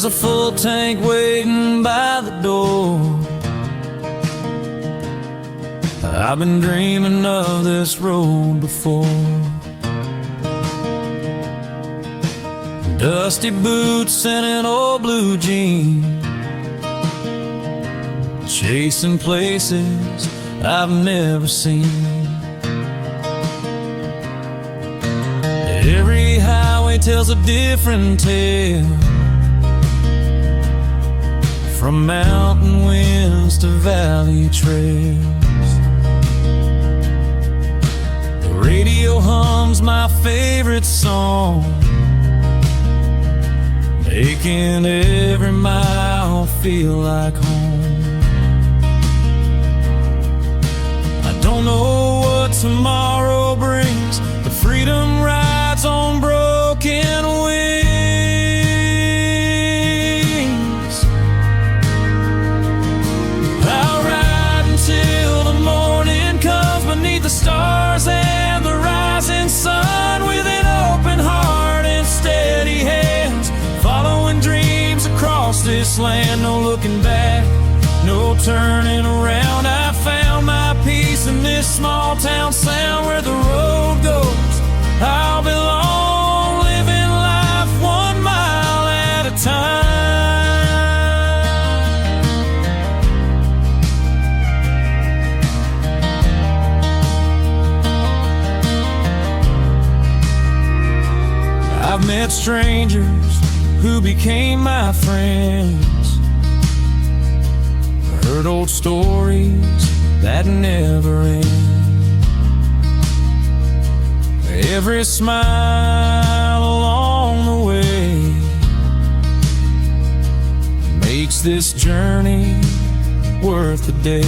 There's a full tank waiting by the door. I've been dreaming of this road before. Dusty boots and an old blue jean, chasing places I've never seen. Every highway tells a different tale, from mountain winds to valley trails. The radio hums my favorite song, making every mile feel like home. I don't know what tomorrow brings, but freedom rides on broken wings. I'll ride until the morning comes beneath the stars and the rising sun, with an open heart and steady hands, following dreams across this land. No looking back, no turning around. I found my peace in this small town sound. Where the road goes, I'll belong, living life 1 mile at a time. I've met strangers who became my friends, heard old stories that never end. Every smile along the way makes this journey worth the days.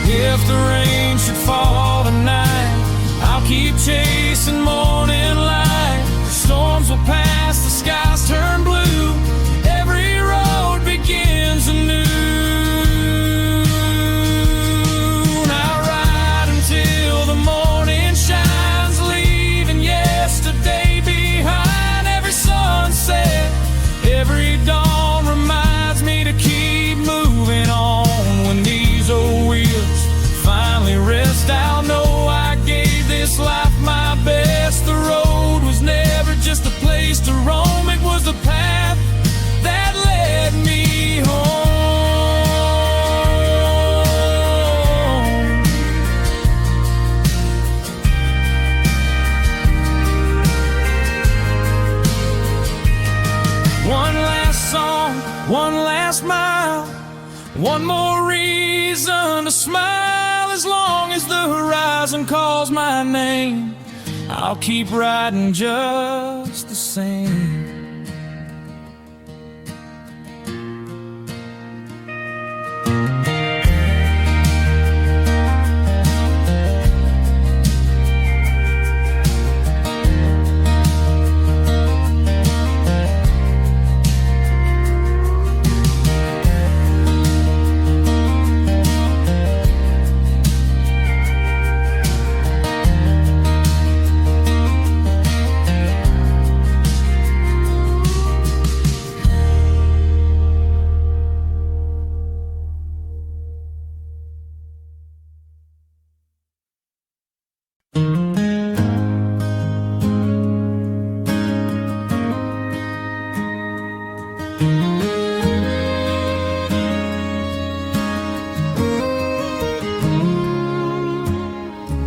If the rain should fall tonight, I'll keep chasing morning light. Storms will pass, the skies turn blue, every road begins anew. And I'll ride until the morning shines, leaving yesterday behind. Every sunset, every dawn reminds me to keep moving on. When these old wheels finally rest, I'll know I gave this life my best. The road was never just a place to roam, it was the path that led me home. One last song, one last mile, one more reason to smile. As long as the horizon calls my name, I'll keep riding just the same.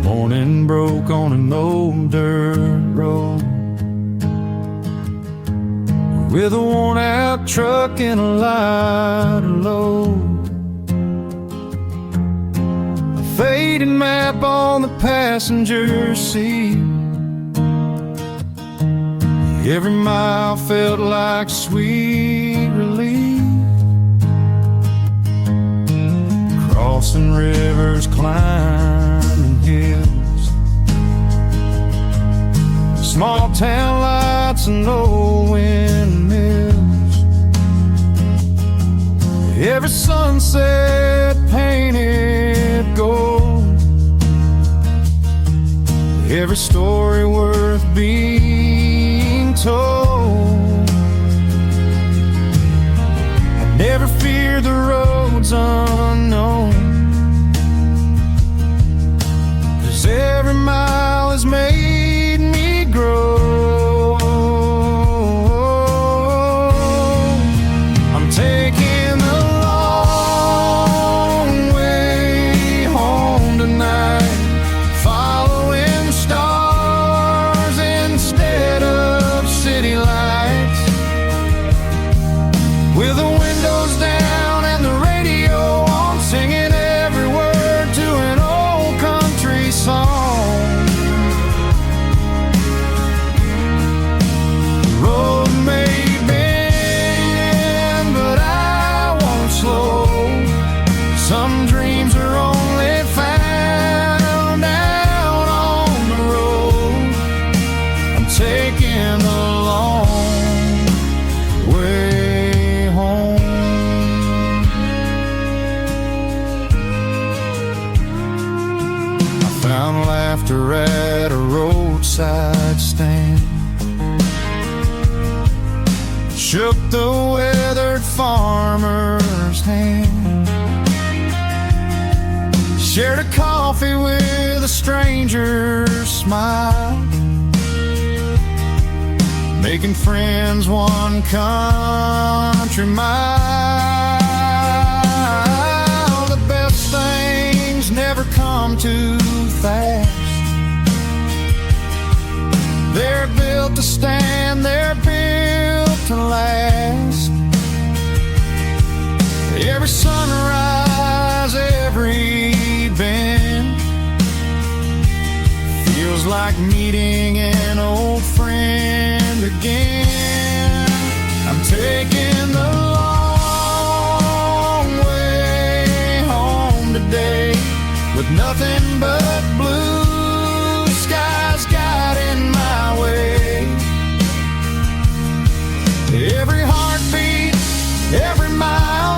Morning broke on an old dirt road, with a worn-out truck and a lighter load. A faded map on the passenger seat, every mile felt like sweet relief. Crossing rivers, climbing hills, small town lights and old windmills. Every sunset painted gold, every story worth being told. I never fear the roads unknown, 'cause every mile has made me grow. I'm taking the long way home tonight, following stars instead of city lights, with the windows down and the radio on, singing every word to an old country song. The road may bend, but I won't slow. Some dreams are only found out on the road. I'm taking the long way home. I found laughter at a roadside stand, shook the weathered farmer's hand, shared a coffee with a stranger's smile, making friends one country mile. The best things never come too fast. They're built to stand, they're built to last. Every sunrise, every bend feels like meeting an old friend again. I'm taking the long way home today, with nothing but blue skies guiding my way. Every heartbeat, every mile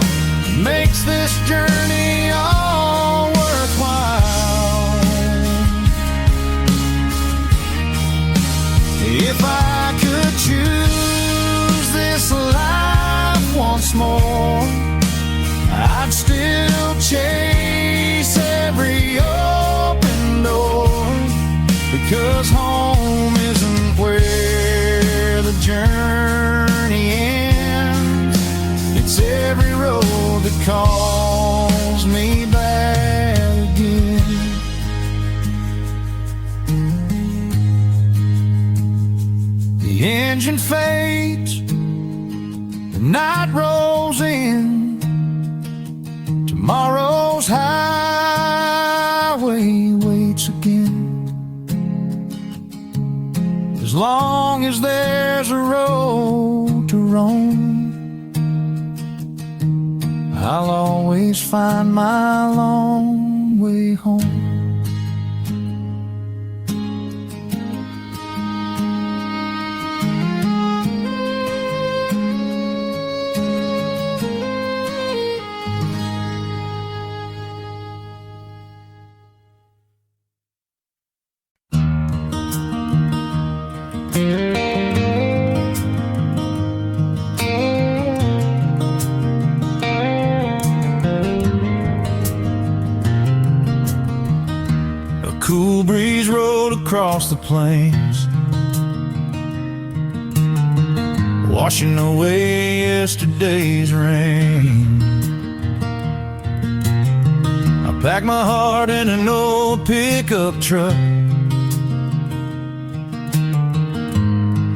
makes this journey all worthwhile. If I could choose this life once more, I'd still chase every open door, because home isn't where the journey ends. It's every road that calls me back again. The engine fades, the night rolls in, tomorrow's highway waits again. As long as there's a road to roam, I'll always find my long way home. Cool breeze rolled across the plains, washing away yesterday's rain. I packed my heart in an old pickup truck,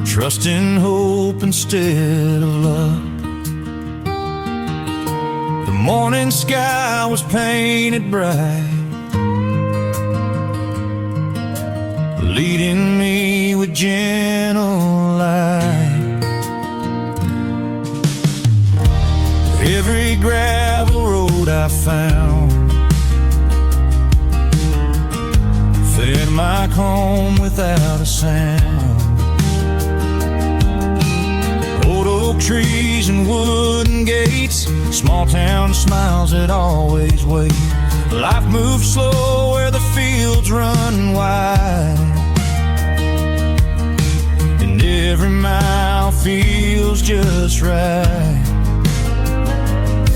trusting hope instead of luck. The morning sky was painted bright, leading me with gentle light. Every gravel road I found fed my home without a sound. Old oak trees and wooden gates, small town smiles that always wait. Life moves slow where the fields run wide, and every mile feels just right.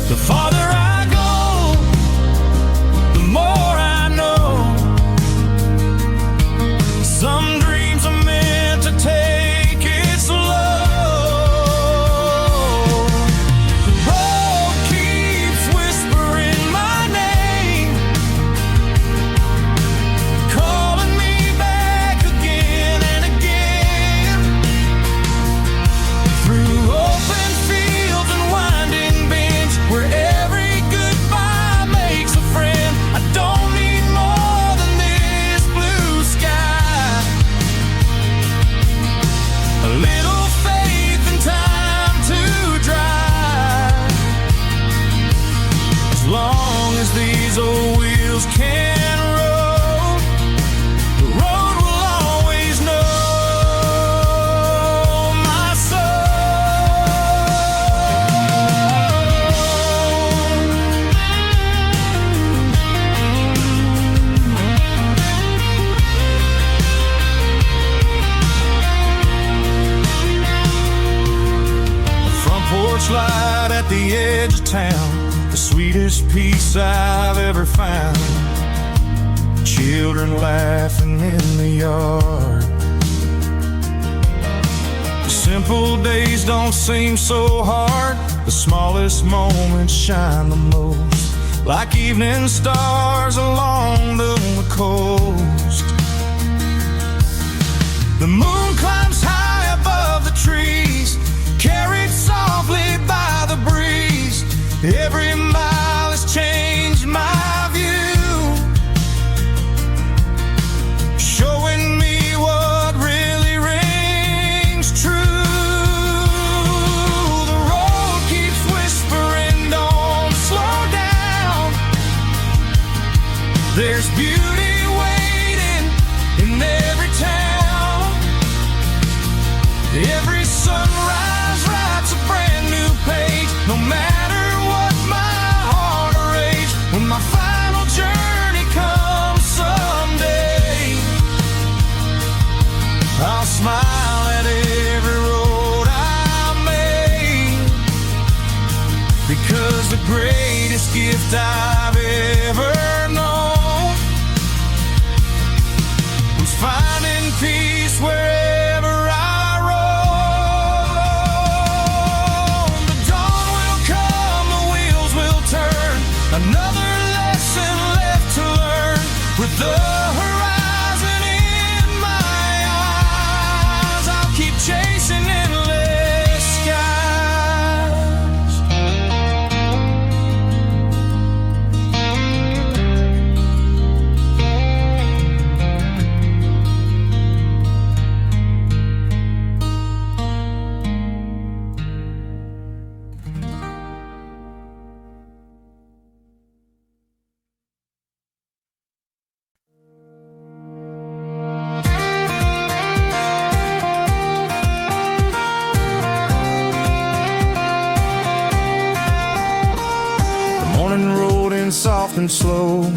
The farther I go, the more I know. Some dreams are meant to take it slow. The road keeps whispering my name, calling me back again and again. Through open fields and winding bends, where every goodbye makes a friend. I don't need more than this blue sky, a little faith and time to drive. As long as these old wheels can roll, the road will always know my front porch light at the edge of town, the sweetest peace I've ever found. Children laughing in the yard. The simple days don't seem so hard. The smallest moments shine the most, like evening stars along the coast. The moon climbs high above the trees, carried softly by the breeze. Every mile has changed my view, showing me what really rings true. The road keeps whispering, don't slow down. There's beauty waiting in every town. Every sunrise writes a brand new page, no matter what my heart arranged. When my final journey comes someday, I'll smile at every road I made, because the greatest gift I've ever known was finding peace wherever I roam. The dawn will come, the wheels will turn, another lesson left to learn. With the horizon in my eyes, I'll keep chasing endless skies. The morning rolled in soft and slow,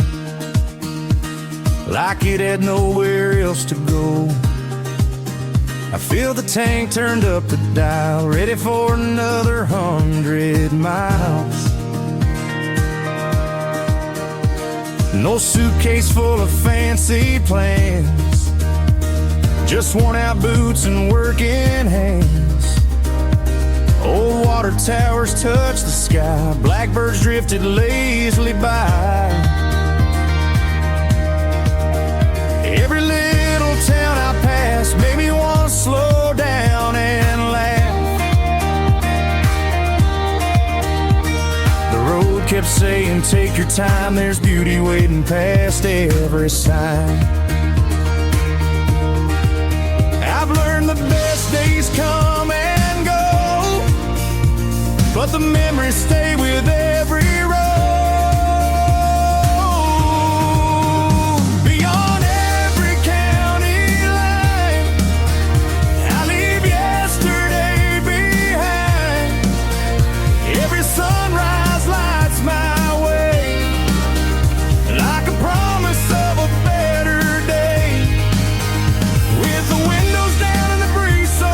like it had nowhere else to go. I feel the tank turned up the dial, ready for another 100 miles. No suitcase full of fancy plans, just worn out boots and working hands. Old water towers touch the sky, blackbirds drifted lazily by. Every little town I pass made me want to slow down and laugh. The road kept saying, take your time, there's beauty waiting past every sign. I've learned the best days come and go, but the memories stay with every road. Beyond every county line, I leave yesterday behind. Every sunrise lights my way, like a promise of a better day. With the windows down and the breeze so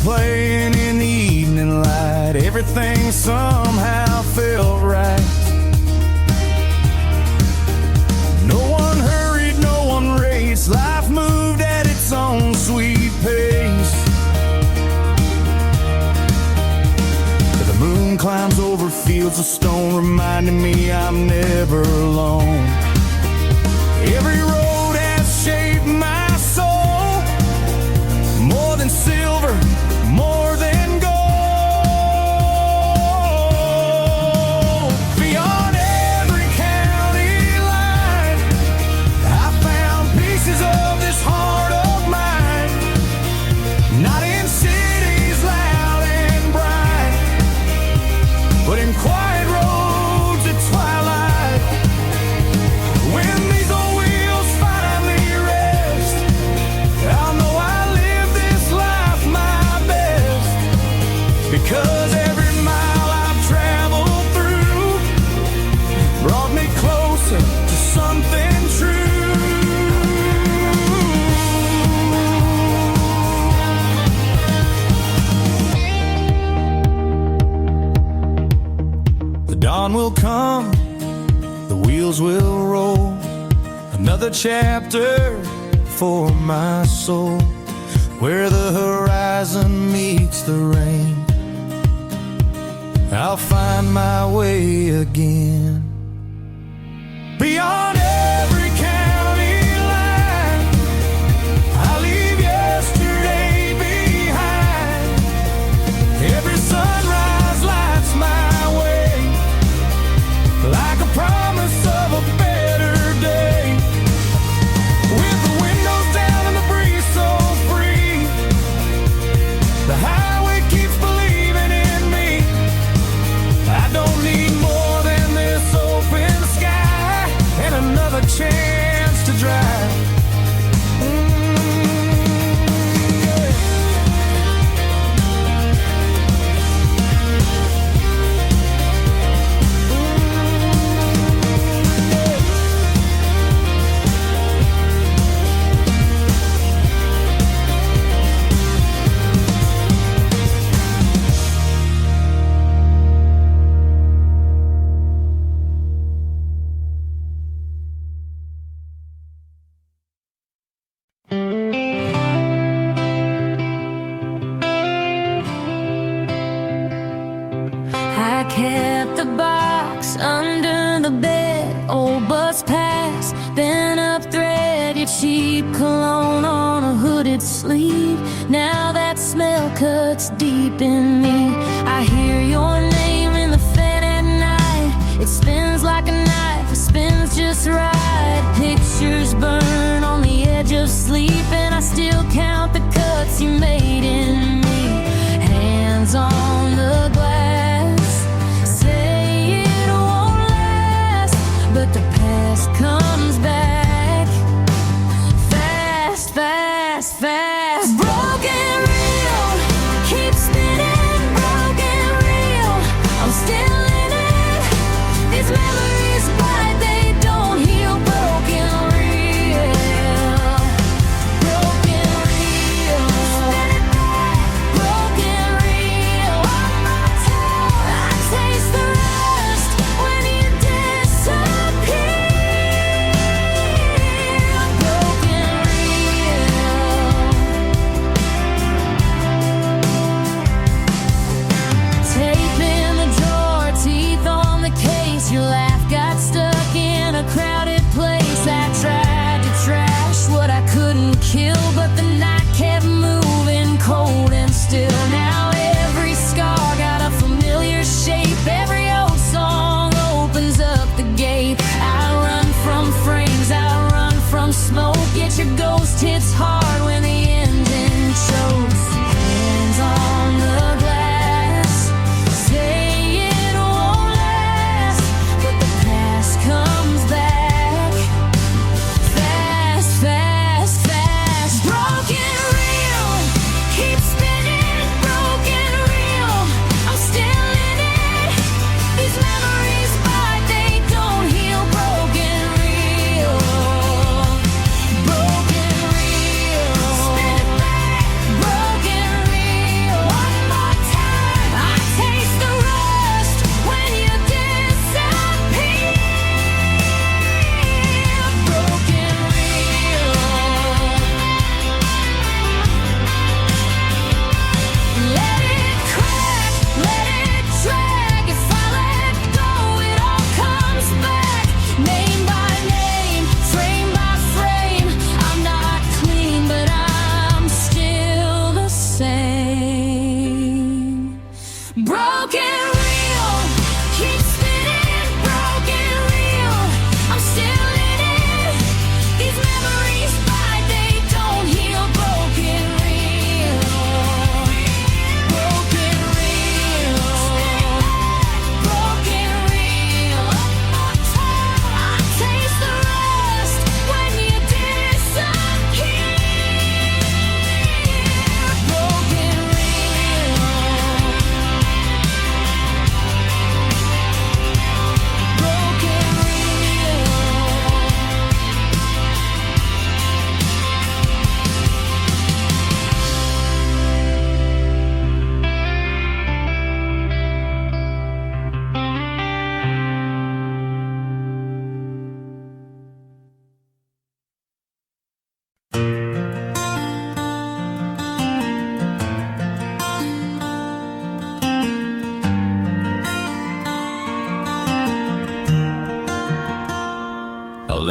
playing in the evening light. Everything somehow felt right. No one hurried, no one raced. Life moved at its own sweet pace. The moon climbs over fields of stone, reminding me I'm never alone. Every road has shaped my soul, more than silver, more than gold. Beyond every county line, I found pieces of this heart of mine. Not in cities loud and bright, but in quiet roads at twilight. When these old wheels finally rest, I'll know I live this life my best. Because every mile I've traveled through brought me closer to something true. The dawn will come, the wheels will roll, another chapter for my soul, where the horizon meets the rain. I'll find my way again. Beyond every county line, I leave yesterday behind. Every sunrise lights my way, like a promise of a better day. With the windows down and the breeze so free, the highway keeps believing in me. I don't need more than this open sky and another chance to drive. I kept the box under the bed, old bus pass, then up thread, your cheap cologne on a hooded sleeve. Now that smell cuts deep in me. I hear your name in the fan at night. It spins like a knife, it spins just right. Pictures burn on the edge of sleep, and I still count the cuts you made in me. Hands on the glass, say it won't last, but the past comes back fast, fast, fast. Broken reel, keep spinning. Broken reel,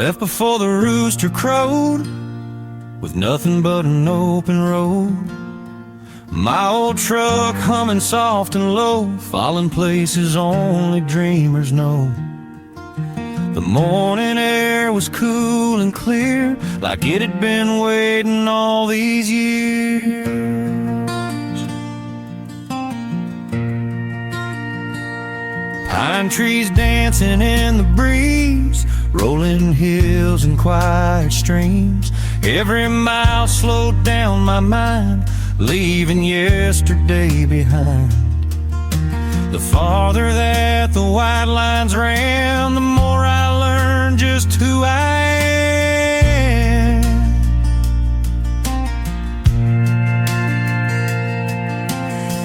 Left before the rooster crowed, with nothing but an open road. My old truck humming soft and low, falling places only dreamers know. The morning air was cool and clear, like it had been waiting all these years. Pine trees dancing in the breeze, rolling hills and quiet streams. Every mile slowed down my mind, leaving yesterday behind. The farther that the white lines ran, the more I learned just who I am.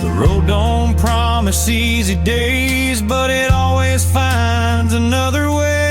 The road don't promise easy days, but it always finds another way.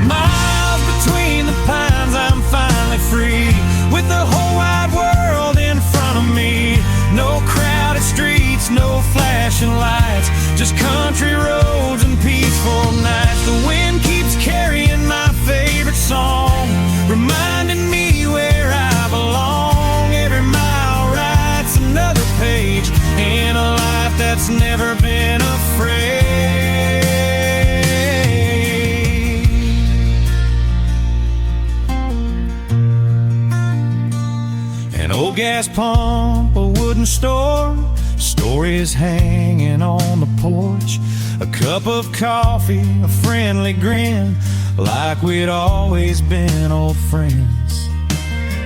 Miles between the pines, I'm finally free, with the whole wide world in front of me. No crowded streets, no flashing lights, just country roads and peaceful nights. The wind keeps carrying my favorite song, reminding me where I belong. Every mile writes another page in a life that's never been afraid. An old gas pump, a wooden store, stories hanging on the porch. A cup of coffee, a friendly grin, like we'd always been old friends.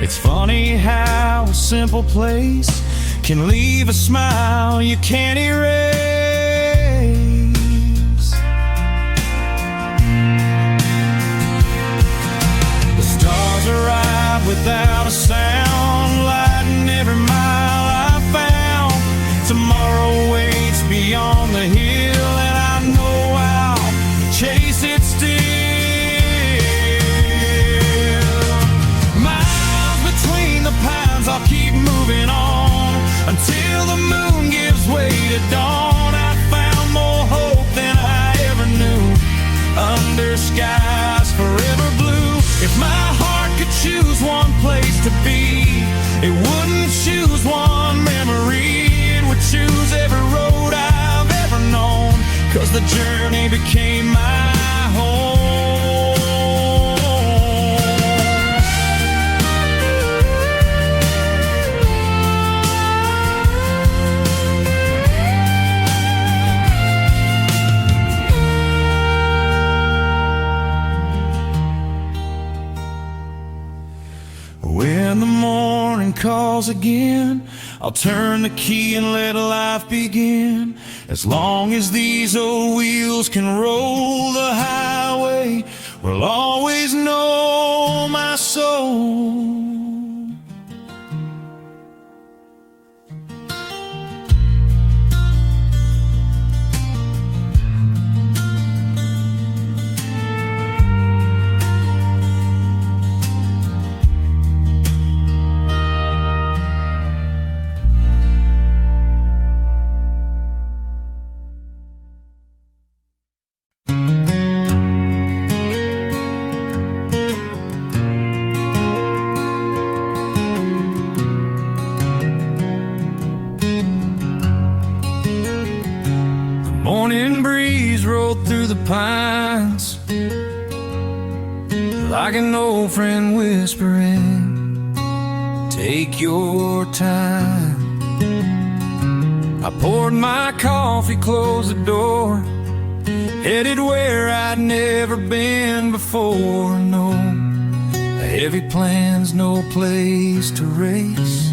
It's funny how a simple place can leave a smile you can't erase. The stars arrive without a sound, lighting every mile I found. Tomorrow waits beyond the hill, and I know I'll chase it still. Miles between the pines, I'll keep moving on until the moon gives way to dawn. I found more hope than I ever knew, under skies forever blue. If my heart could choose one place to be, it wouldn't choose one memory. It would choose every road I've ever known, 'cause the journey became my home. When the morning calls again, I'll turn the key and let life begin. As long as these old wheels can roll, the highway will always know my soul. Morning breeze rolled through the pines, like an old friend whispering, take your time. I poured my coffee, closed the door, headed where I'd never been before. No heavy plans, no place to race,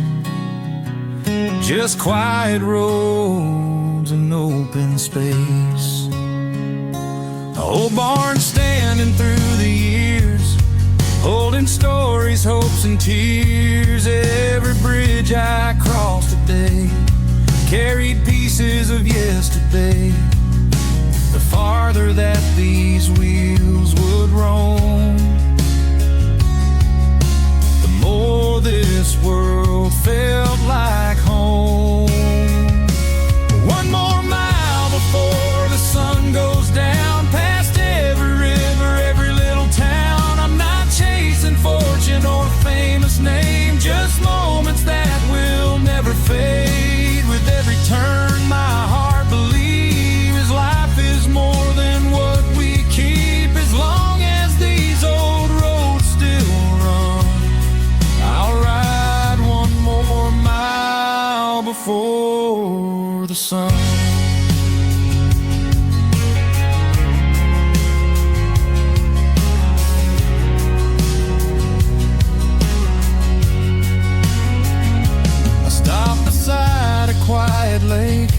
just quiet roads and open space. The old barn standing through the years, holding stories, hopes and tears. Every bridge I crossed today carried pieces of yesterday. The farther that these wheels would roam, the more this world felt like home. One more mile before the sun goes down, past for the sun. I stopped beside a quiet lake,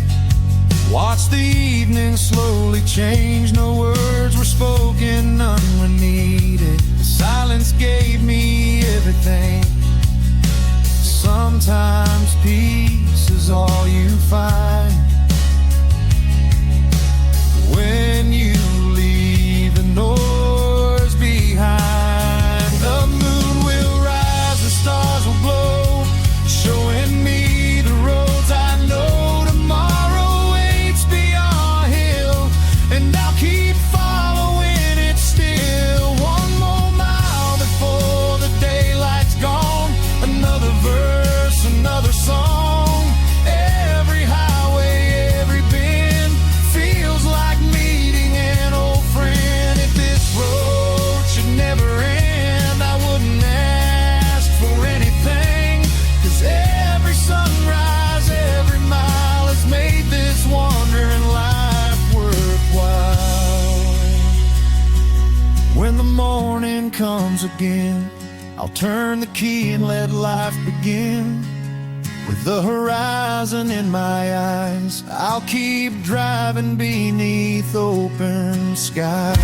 watched the evening slowly change. No words were spoken, none were needed. The silence gave me everything. Sometimes peace is all you find when you leave the noise behind. The moon will rise, the stars will glow, showing me the roads I know. Tomorrow waits beyond a hill, and I'll keep following it still. One more mile before the daylight's gone, another verse, another song. Every highway, every bend feels like meeting an old friend. If this road should never end, I wouldn't ask for anything, 'cause every sunrise, every mile has made this wandering life worthwhile. When the morning comes again, I'll turn the key and let life begin. With the horizon in my eyes, I'll keep driving beneath open skies.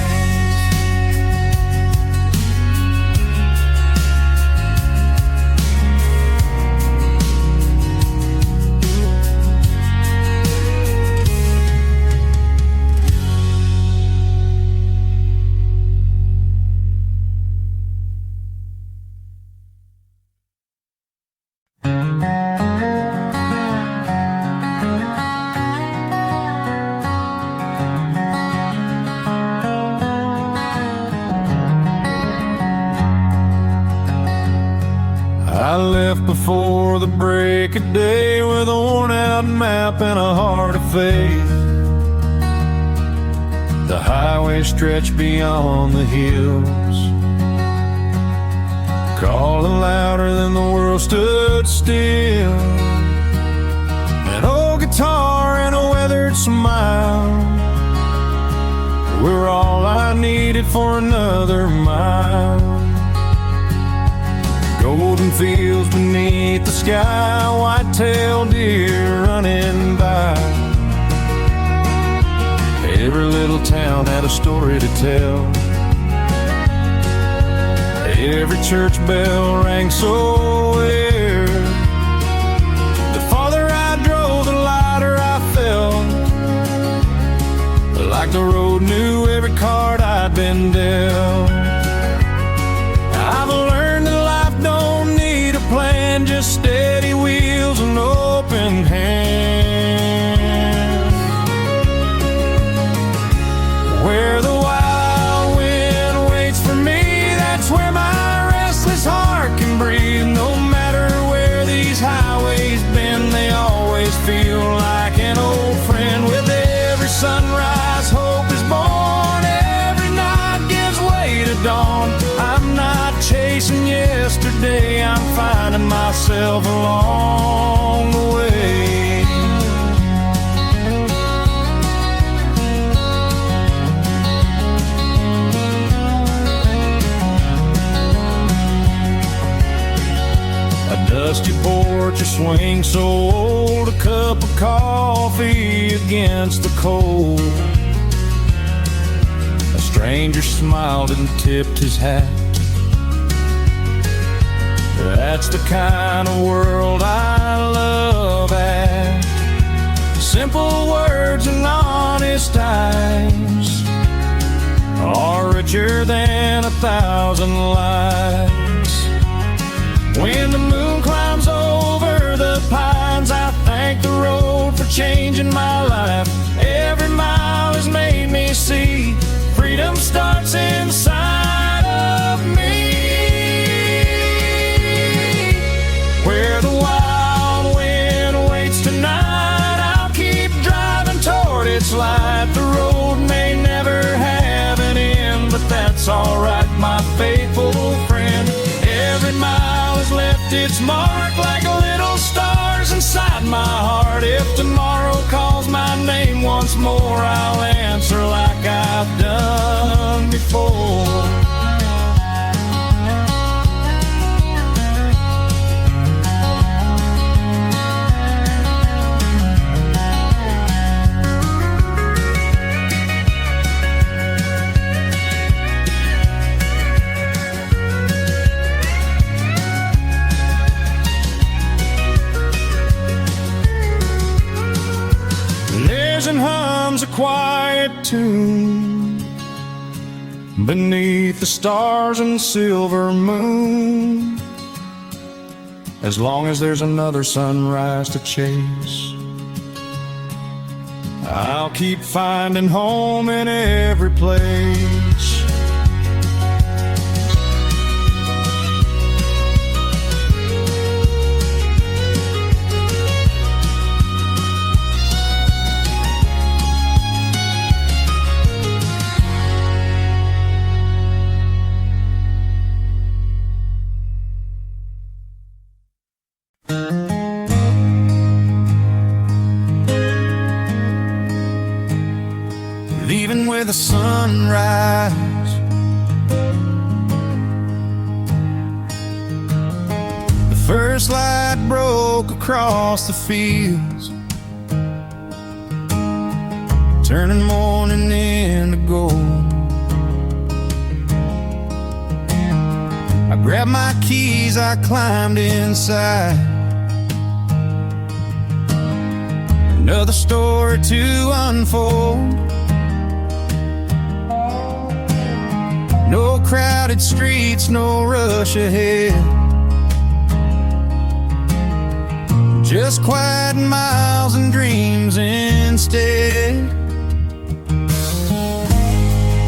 I left before the break of day with a worn-out map and a heart of faith. The highway stretched beyond the hills, calling louder than the world stood still. An old guitar and a weathered smile were all I needed for another mile. Golden fields beneath the sky, white-tailed deer running by. Every little town had a story to tell. Every church bell rang so weird. The farther I drove, the lighter I felt, like the road knew every card I'd been dealt. I've learned that life don't need a plan, just steady wheels and open hands. Where the wild wind waits for me, that's where my restless heart can breathe. No matter where these highways bend, they always feel like an old friend. With every sunrise, hope is born. Every night gives way to dawn. I'm not chasing yesterday, I'm finding myself along the way. A dusty porch, a swing so old, a cup of coffee against the cold. A stranger smiled and tipped his hat. That's the kind of world I love at. Simple words and honest eyes are richer than 1,000 lives. When the moon climbs over the pines, I thank the road for changing my life. Every mile has made me see freedom starts inside of me. Where the wild wind waits tonight, I'll keep driving toward its light. The road may never have an end, but that's alright, my faithful friend. Every mile has left its mark like little stars inside my heart. If tomorrow calls my name once more, I'll answer like I've done before. And hums a quiet tune beneath the stars and silver moon. As long as there's another sunrise to chase, I'll keep finding home in every place. Leaving with the sunrise, the first light broke across the fields, turning morning into gold. I grabbed my keys, I climbed inside. Another story to unfold. No crowded streets, no rush ahead, just quiet miles and dreams instead.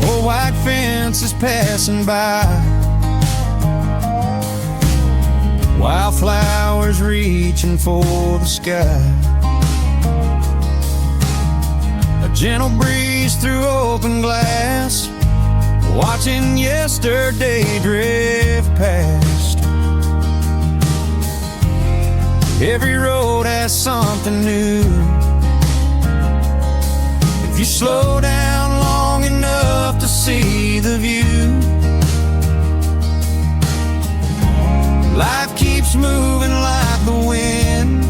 Old white fences passing by, wildflowers reaching for the sky. A gentle breeze through open glass, watching yesterday drift past. Every road has something new. If you slow down long enough to see the view, life keeps moving like the wind.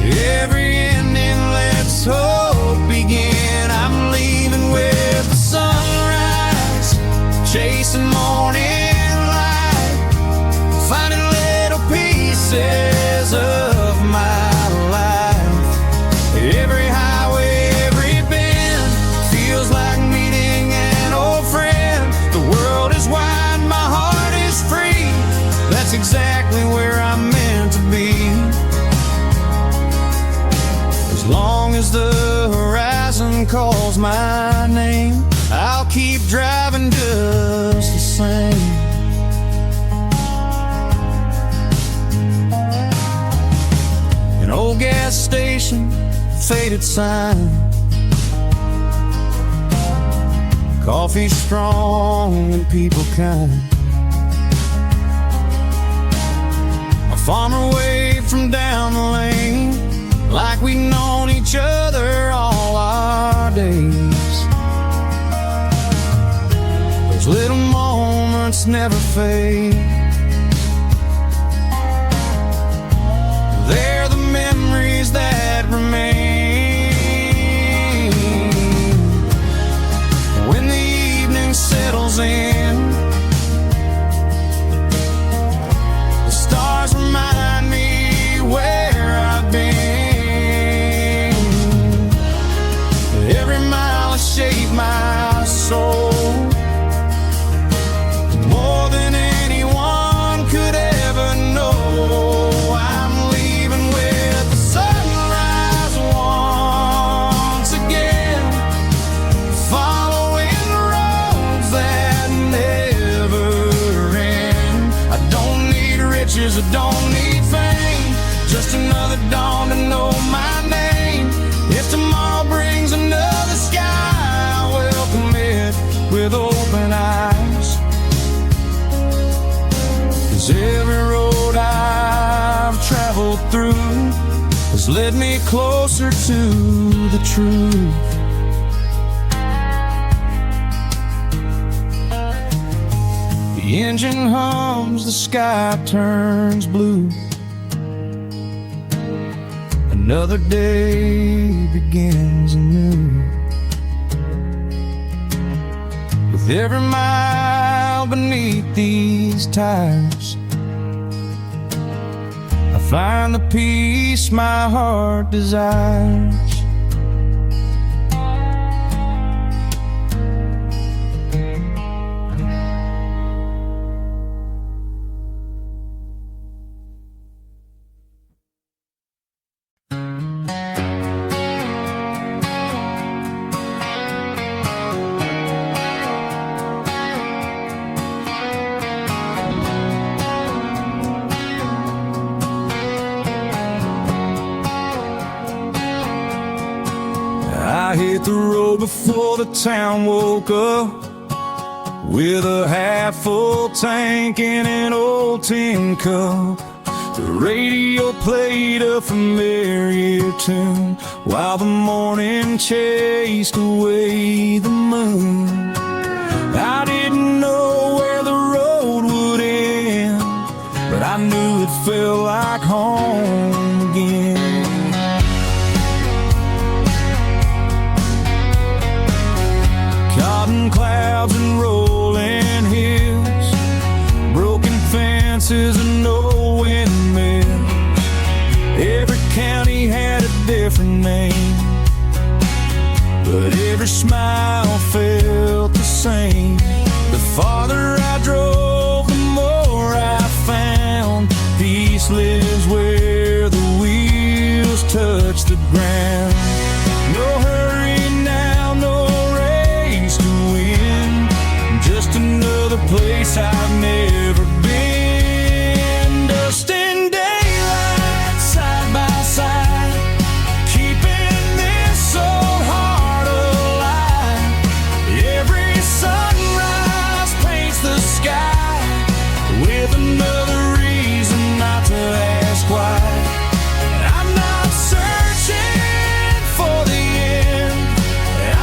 Every ending lets hope begin. I'm leaving with the sunrise, chasing morning light, finding little pieces of my life. Every highway, every bend feels like meeting an old friend. The world is wide, my heart is free. That's exactly where I'm meant to be. As long as the horizon calls my name, I'll keep driving just the same. An old gas station, faded sign, coffee strong and people kind. A farmer waved from down the lane, like we'd known each other all our days. Those little moments never fade. They're the memories that remain. When the evening settles in, the stars remind me where I've been. Every mile has shaped my soul more than anyone just led me closer to the truth. The engine hums, the sky turns blue. Another day begins anew. With every mile beneath these tires, I find the peace my heart desires. I hit the road before the town woke up, with a half-full tank and an old tin cup. The radio played a familiar tune while the morning chased away the moon. I didn't know where the road would end, but I knew it felt like home again. Cotton clouds and rolling hills, broken fences and no windmills. Every county had a different name, but every smile felt the same. The farther I drove, the more I found peace lives where the wheels touch the ground. No hurry now, no race to win, just another place I've never been. Dust and daylight side by side, keeping this old heart alive. Every sunrise paints the sky with another reason not to ask why. I'm not searching for the end,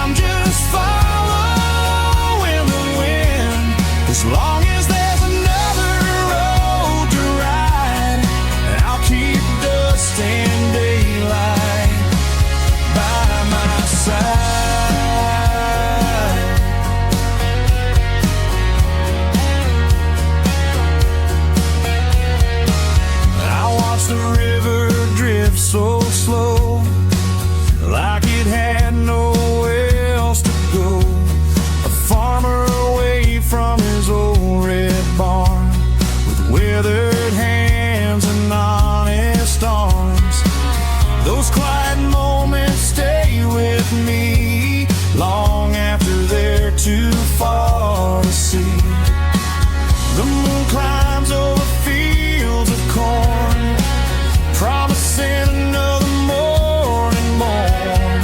I'm just following the wind. As long as there's another road to ride, I'll keep dust and daylight by my side. I watched the river drift so slow, like it had nowhere else to go. A farmer away from his old red barn, with withered hands and honest arms. Those quiet moments stay with me long after they're too far to see. The moon climbs over fields of corn, promising another morning morn.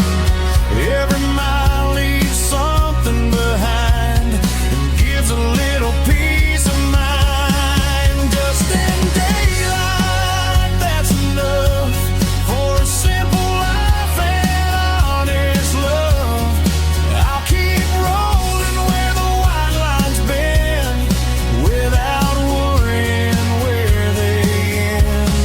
Every mile leaves something behind and gives a little peace of mind. Just in daylight, that's enough for a simple life and honest love. I'll keep rolling where the white lines bend, without worrying where they end.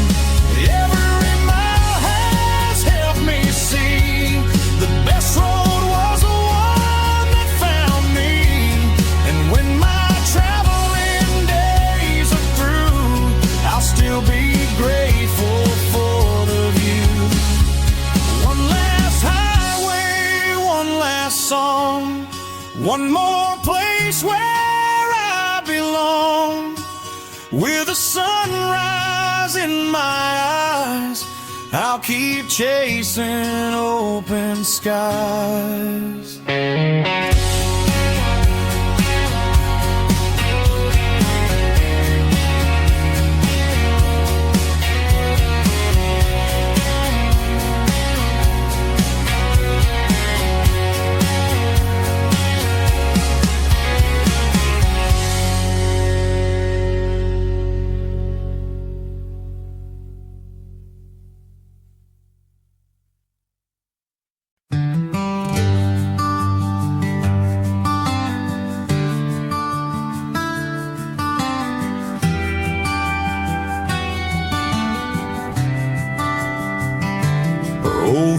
Every mile has helped me see the best road was the one that found me. And when my traveling days are through, I'll still be grateful for the view. One last highway, one last song, one more place where I belong. With the sunrise in my eyes, I'll keep chasing open skies.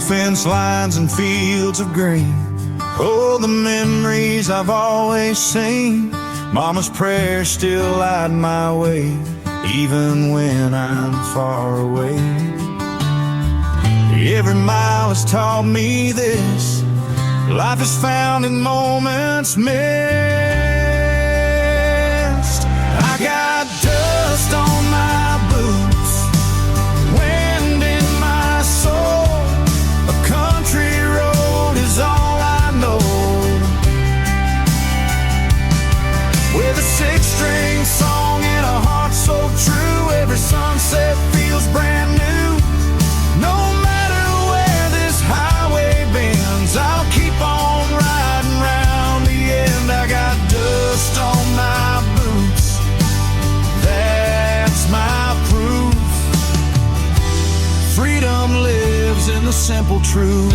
fence lines and fields of green. Oh, the memories I've always seen. Mama's prayers still light my way, even when I'm far away. Every mile has taught me this: life is found in moments missed. I got dust on my boots, wind in my soul. A country road is all I know, with a six-string song and a heart so true. Every sunset feels brand new. No matter where this highway bends, I'll keep on riding round the end. I got dust on my boots, that's my proof. Freedom lives in the simple truth.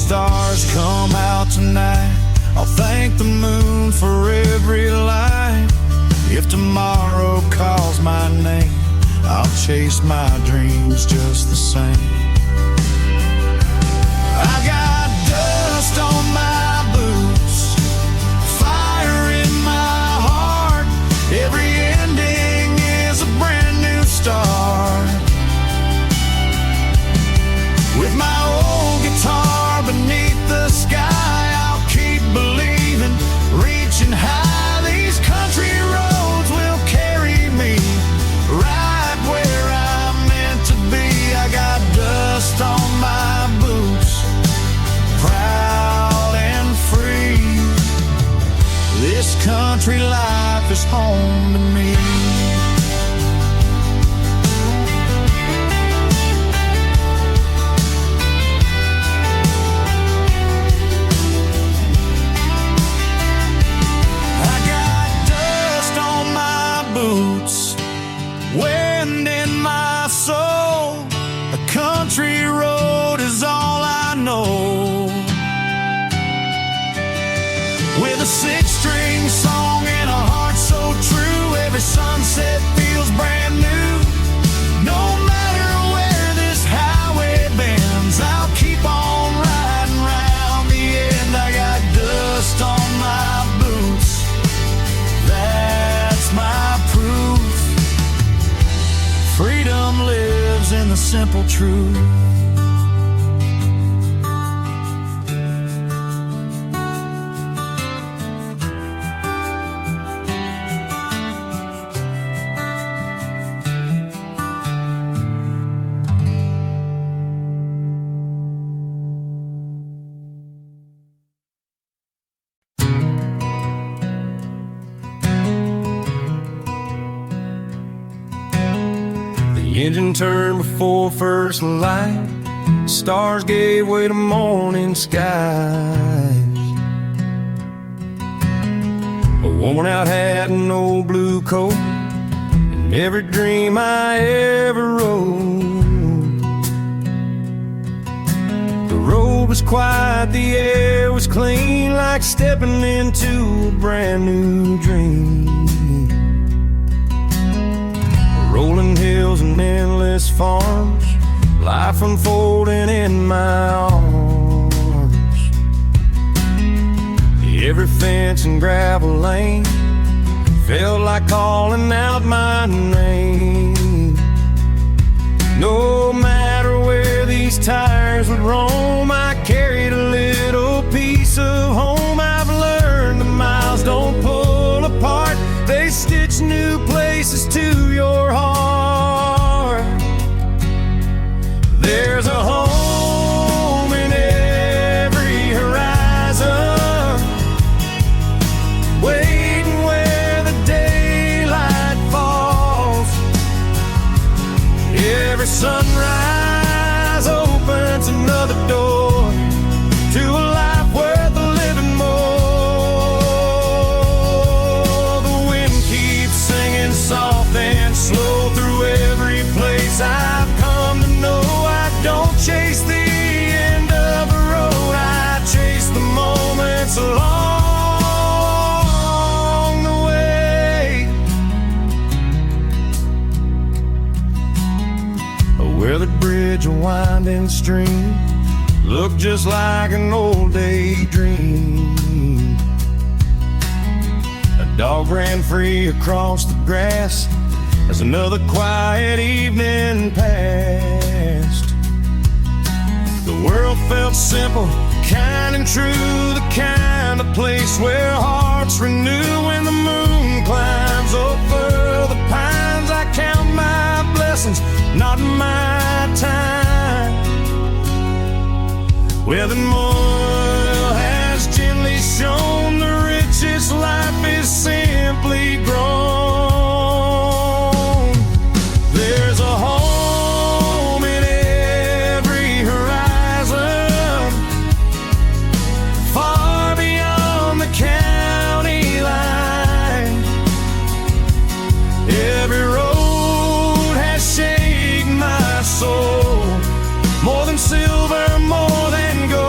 Stars come out tonight, I'll thank the moon for every light. If tomorrow calls my name, I'll chase my dreams just the same. I got dust on my boots, fire in my heart. Every ending is a brand new start. With my old guitar beneath the sky, I'll keep believing, reaching high. These country roads will carry me right where I'm meant to be. I got dust on my boots, proud and free. This country life is home to me. Wind in my soul, a country road is all I know, with a six-string song and a heart so true. Every sunset feels brand new. No matter where this highway bends, I'll keep on riding round the end. I got dust on my boots, that's my proof. Freedom lives in the simple truth. The engine turned before first light, stars gave way to morning skies. A worn out hat and old blue coat, and every dream I ever wrote. The road was quiet, the air was clean, like stepping into a brand new dream. Rolling hills and endless farms, life unfolding in my arms. Every fence and gravel lane felt like calling out my name. No matter where these tires would roam, I carried a little piece of home. I've learned the miles don't pull apart, they stitch new places to your heart. There's a home in every horizon, waiting where the daylight falls. Every sunrise opens another door to a life worth living more. The wind keeps singing soft and slow through every place I've come to know. I don't chase the end of the road, I chase the moment. a winding stream, looked just like an old daydream. A dog ran free across the grass as another quiet evening passed. The world felt simple, kind and true, the kind of place where hearts renew. When the moon climbs over the pines, I count my blessings, not my time. Where the moil has gently shown, the richest life is simply grown. There's a home in every horizon, far beyond the county line. Every road has shaped my soul, more than silver, more than gold.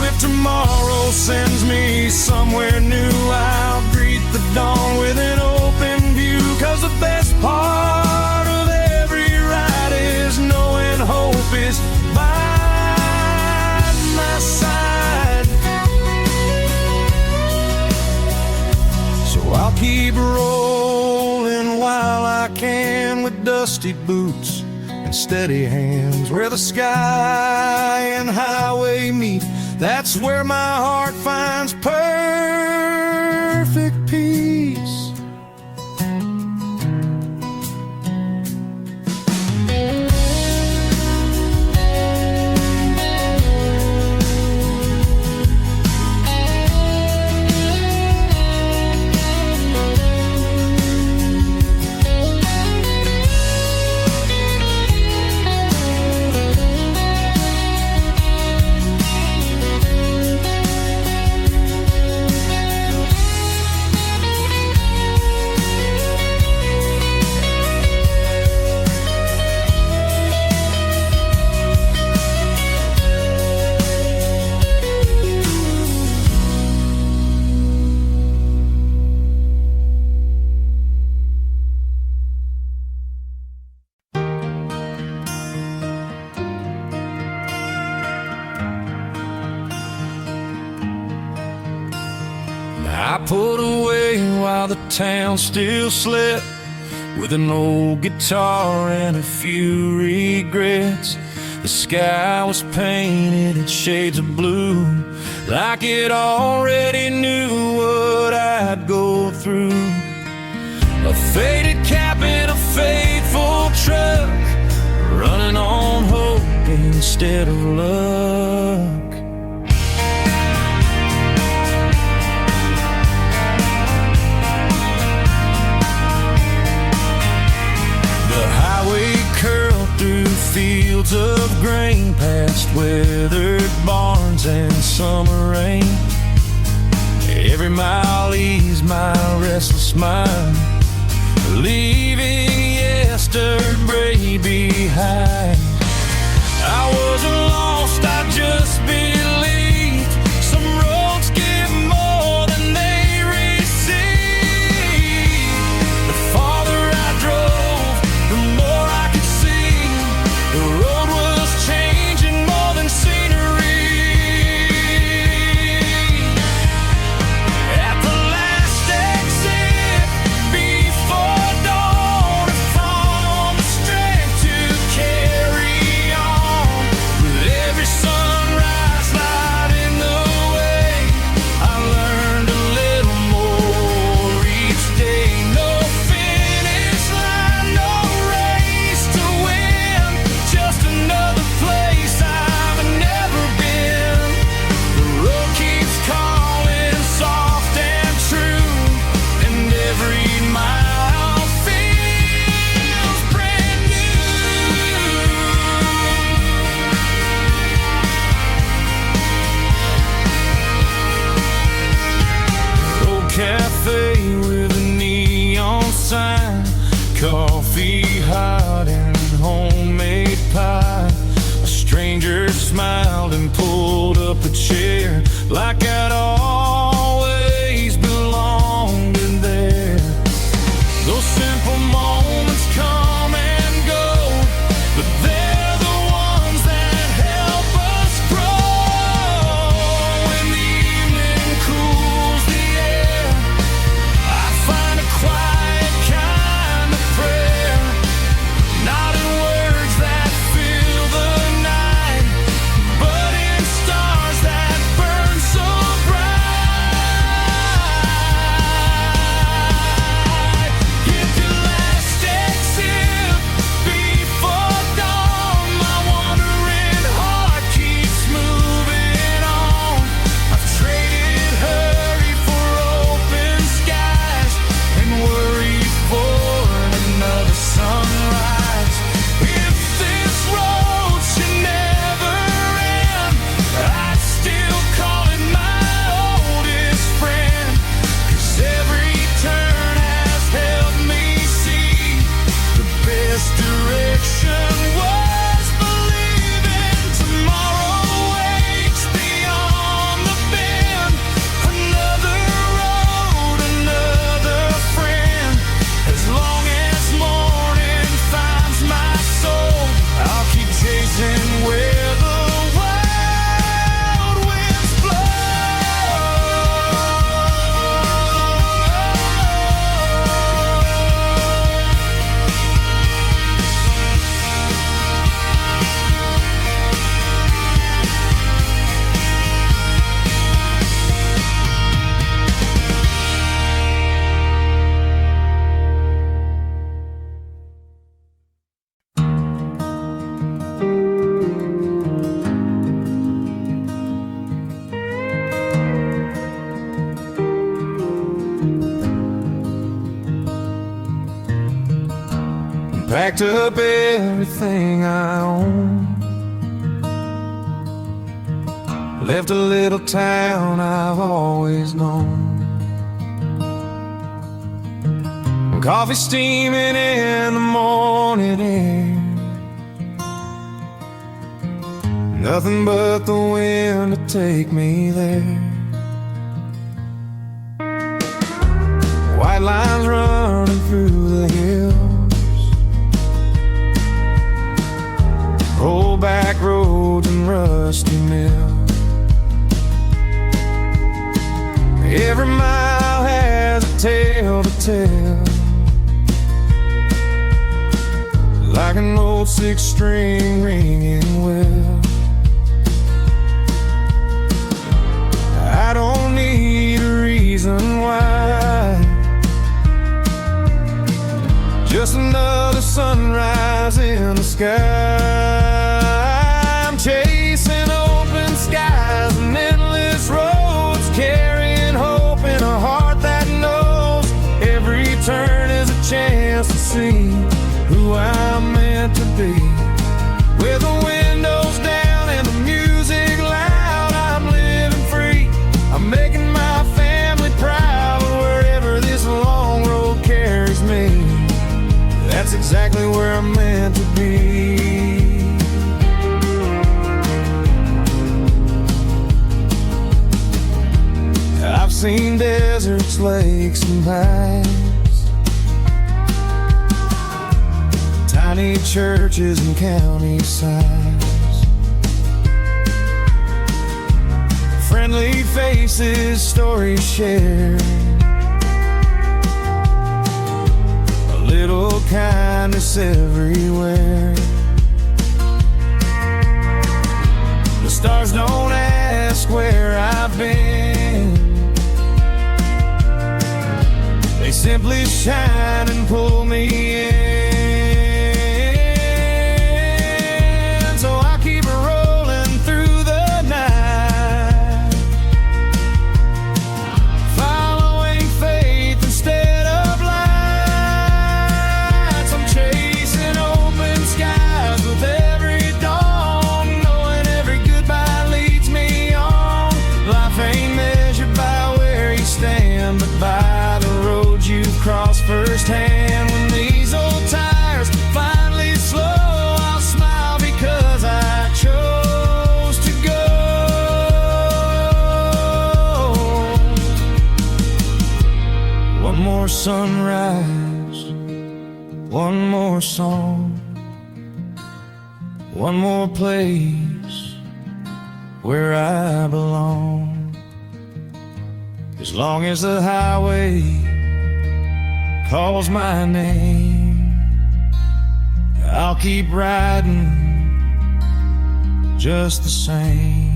If tomorrow sends me somewhere new, I'll greet the dawn with an open view. 'Cause the best part of every ride is knowing hope is by my side. So I'll keep rolling while I can, with dusty boots and steady hands. Where the sky and highway meet, that's where my heart finds perfect peace. I pulled away while the town still slept, with an old guitar and a few regrets. The sky was painted in shades of blue, like it already knew what I'd go through. A faded cap and a faithful truck, running on hope instead of luck. Curled through fields of grain, past weathered barns and summer rain. Every mile eased my restless mind, leaving yesterday behind. I wasn't lost, I just believed some roads give more than they receive. The farther I drove, the more I could see. The road was changing more than scenery. At the last exit before dawn, I found the strength to carry on. With every sunrise lighting the way, I learned a little more each day. No finish line, no race to win, just another place I've never been. The road keeps calling soft and true, and every mile feels brand new. Old cafe with a neon sign, coffee hot and homemade pie. A stranger smiled and pulled up a chair, like I'd always belonged in there. Those simple moments come and go, packed up everything I own, left a little town I've always known. Coffee steaming in the morning air, nothing but the wind to take me there. White lines running through the hills, roll back roads and rusty mills. Every mile has a tale to tell, like an old six-string ringing well. I don't need a reason why, just another sunrise in the sky. I'm chasing open skies and endless roads, carrying hope in a heart that knows every turn is a chance to see who I'm meant to be. With the windows down and the music loud, I'm living free. I'm making my family proud. Wherever this long road carries me, that's exactly where I'm meant to be. I've seen deserts, lakes, and pines, tiny churches and county sides, friendly faces, stories shared, a little kindness everywhere. The stars don't ask where I've been, they simply shine and pull me in. Firsthand, when these old tires finally slow, I'll smile because I chose to go. One more sunrise, one more song, one more place where I belong. As long as the highway calls my name, I'll keep riding just the same.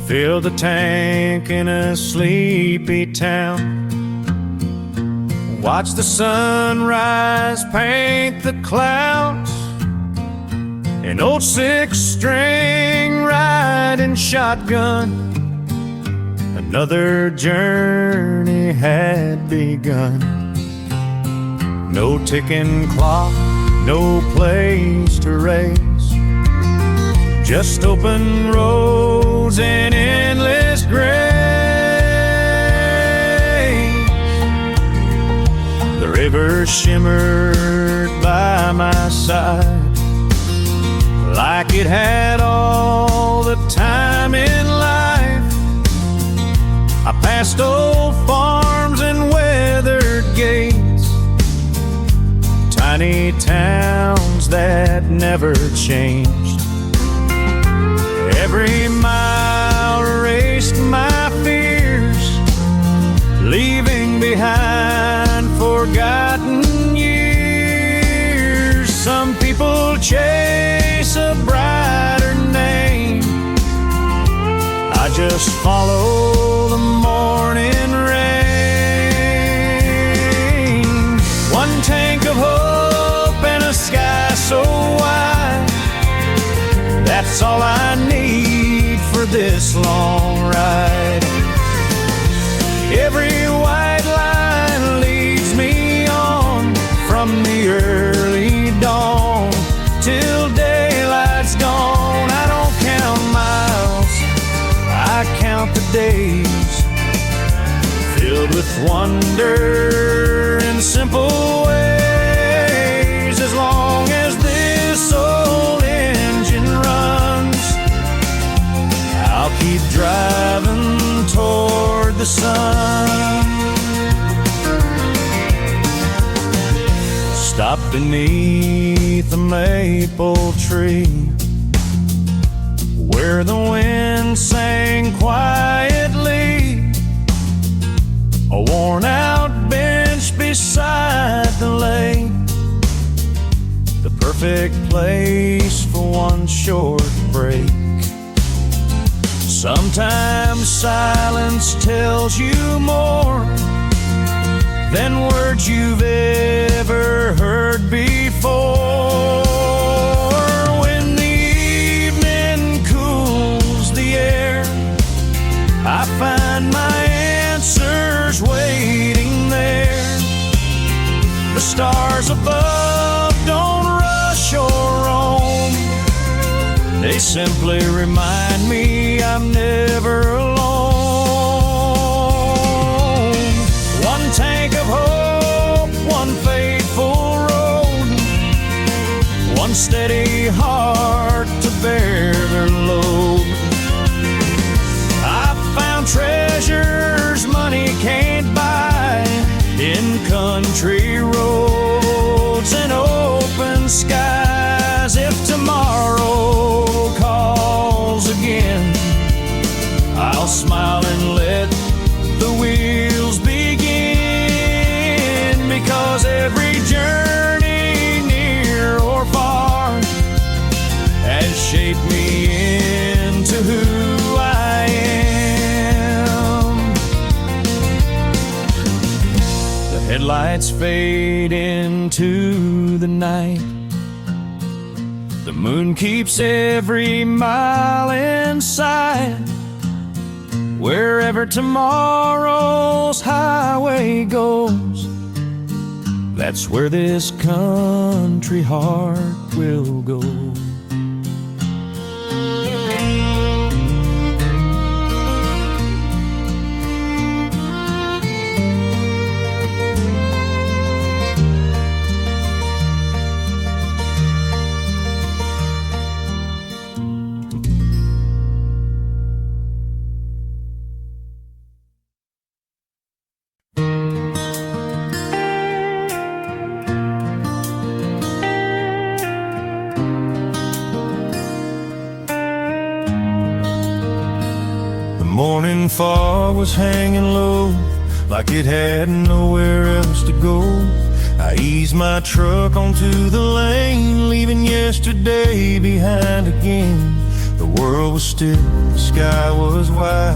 Fill the tank in a sleepy town, watch the sunrise paint the clouds. An old six-string riding shotgun, another journey had begun. No ticking clock, no place to race, just open roads and endless grace. The river shimmered by my side, like it had all the time in life. I passed old farms and weathered gates, tiny towns that never changed. Every mile erased my fears, leaving behind forgotten years. Some people chase a brighter name. I just follow the morning rain. One tank of hope and a sky so wide, that's all I need for this long ride. Every white line leads me on from the early dawn till daylight's gone. I don't count miles, I count the days, filled with wonder in simple ways. As long as this old engine runs, I'll keep driving toward the sun. Stop beneath the maple tree where the wind sang quietly. A worn out bench beside the lake, the perfect place for one short break. Sometimes silence tells you more than words you've ever heard before. When the evening cools the air, I find my answers waiting there. The stars above don't rush or roam, they simply remind me I'm never alone. One tank of hope, one faithful road, one steady heart to bear their load. I've found treasures money can't buy in country roads and open skies. If tomorrow calls again, I'll smile and let the wheels begin, because every journey near or far has shaped me into who I am. The headlights fade into the night, the moon keeps every mile in sight. Wherever tomorrow's highway goes, that's where this country heart will go. Morning fog was hanging low, like it had nowhere else to go. I eased my truck onto the lane, leaving yesterday behind again. The world was still, the sky was wide,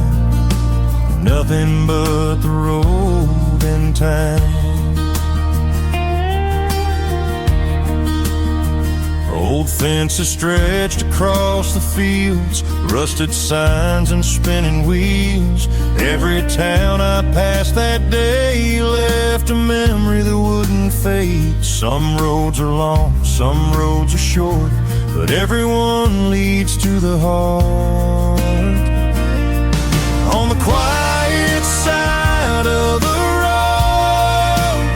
nothing but the road and time. Old fences stretched across the fields, rusted signs and spinning wheels. Every town I passed that day left a memory that wouldn't fade. Some roads are long, some roads are short, but everyone leads to the heart. On the quiet side of the road,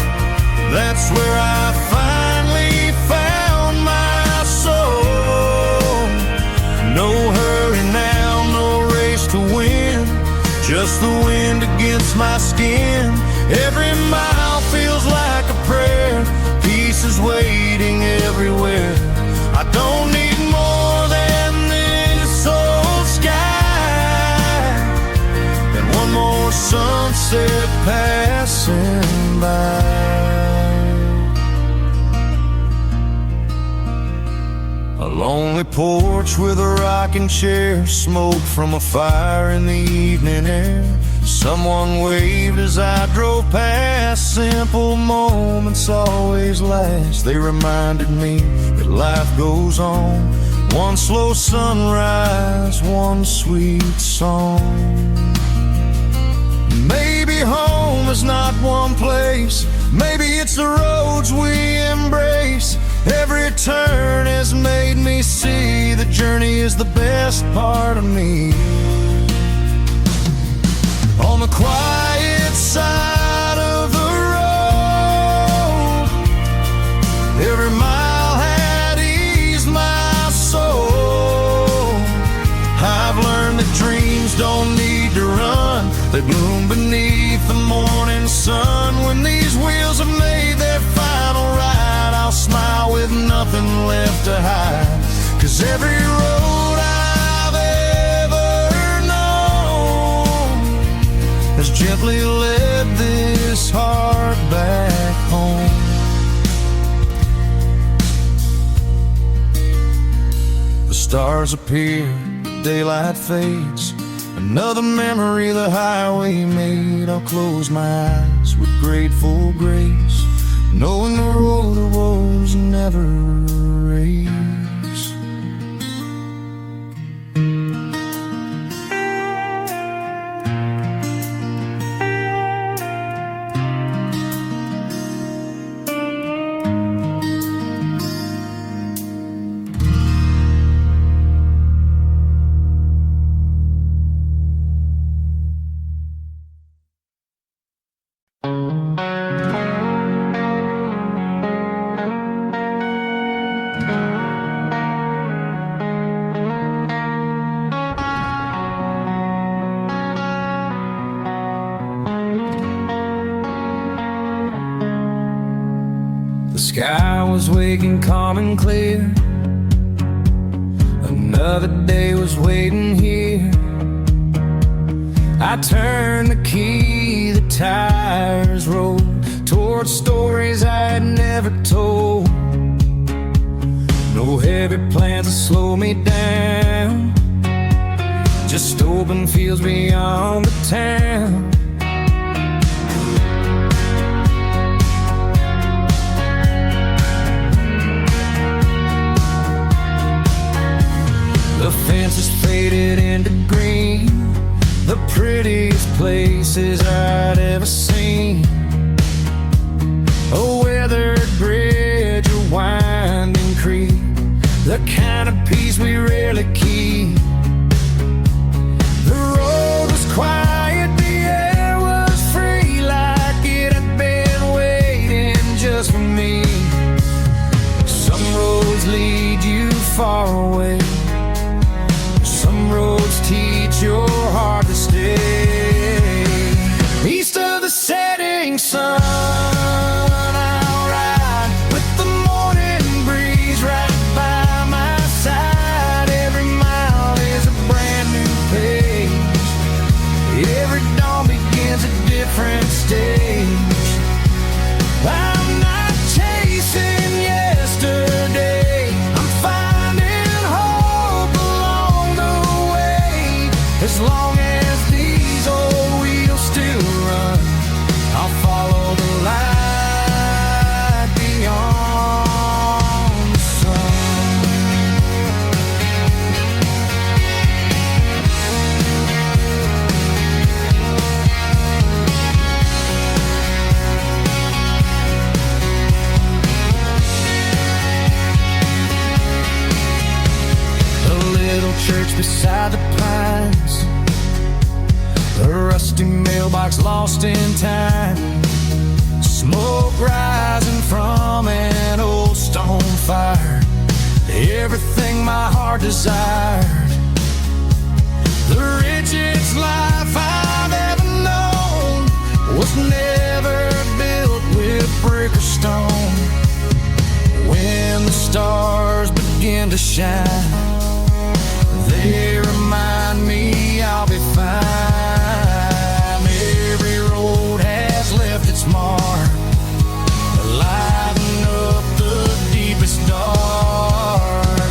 that's where I finally found my soul. No hurry now, no race to win, just the wind against my skin. Every mile feels like a prayer, peace is waiting everywhere. I don't need more than this old sky and one more sunset passing by. lonely porch with a rocking chair, smoke from a fire in the evening air. Someone waved as I drove past. Simple moments always last. They reminded me that life goes on. One slow sunrise, one sweet song. Maybe home is not one place. Maybe it's the roads we embrace. Every turn has made me see the journey is the best part of me. On the quiet side of the road, every mile had eased my soul. I've learned that dreams don't need to run. They bloom beneath the morning sun. When these wheels have made their final ride, I'll smile with nothing left to hide. 'Cause every road I've ever known has gently led this heart back home. The stars appear, daylight fades. Another memory the highway made. I'll close my eyes with grateful grace, knowing the road of woes never erase. The sky was waking calm and clear. Another day was waiting here. I turned the key, the tires rolled towards stories I had never told. No heavy plans to slow me down, just open fields beyond the town. The fences faded into green, the prettiest places I'd ever seen. A weathered bridge, a winding creek, the kind of peace we rarely keep. The road was quiet, the air was free, like it had been waiting just for me. Some roads lead you far away, some roads teach your heart to stay. East of the setting sun, I'll ride with the morning breeze right by my side. Every mile is a brand new page, every dawn begins a different stage. I'm not chasing yesterday, I'm finding hope along the way. As long as these old wheels still run, I'll follow the light beyond the sun. The little church beside the pines, the rusty mailbox lost in time, smoke rising from an old stone fire. Everything my heart desired, the richest life I've ever known, was never built with brick or stone. When the stars begin to shine, they remind me I'll be fine. Every road has left its mark, lighting up the deepest dark.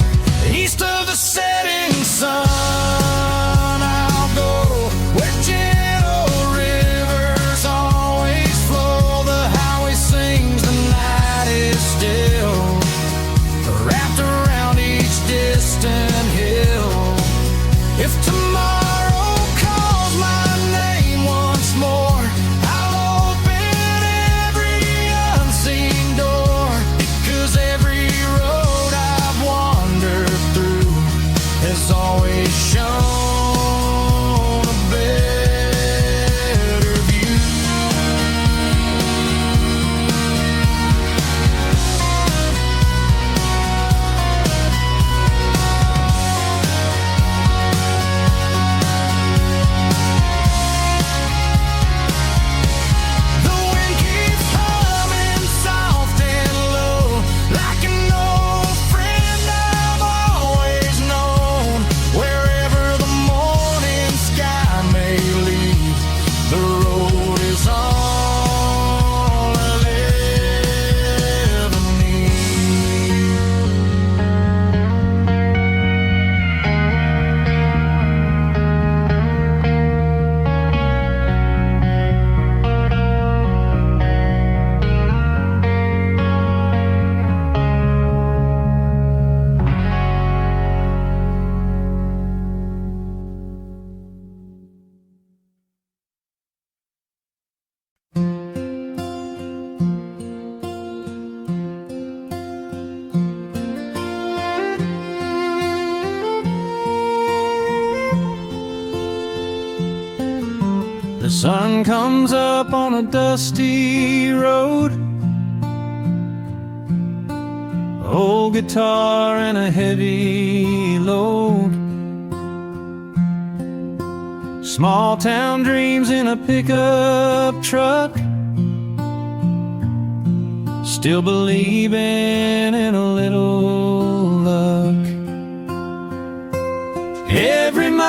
Sun comes up on a dusty road, old guitar and a heavy load, small town dreams in a pickup truck, still believing in a little luck. Every mile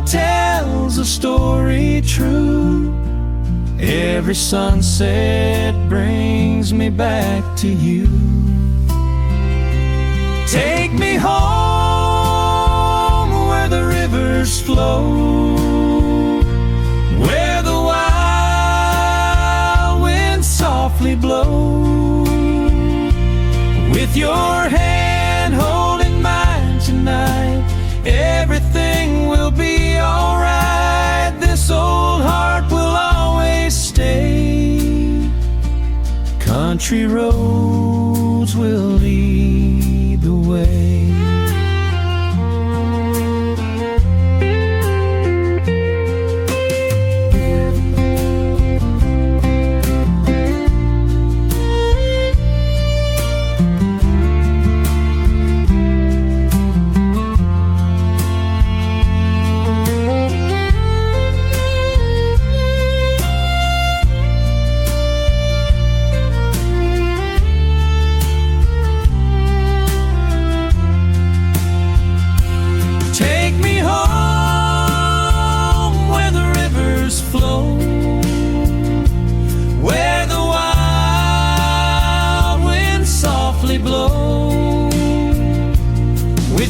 tells a story true, every sunset brings me back to you. Take me home where the rivers flow, where the wild winds softly blow. With your hand holding mine tonight, everything will be alright. This old heart will always stay. Country roads will lead the way.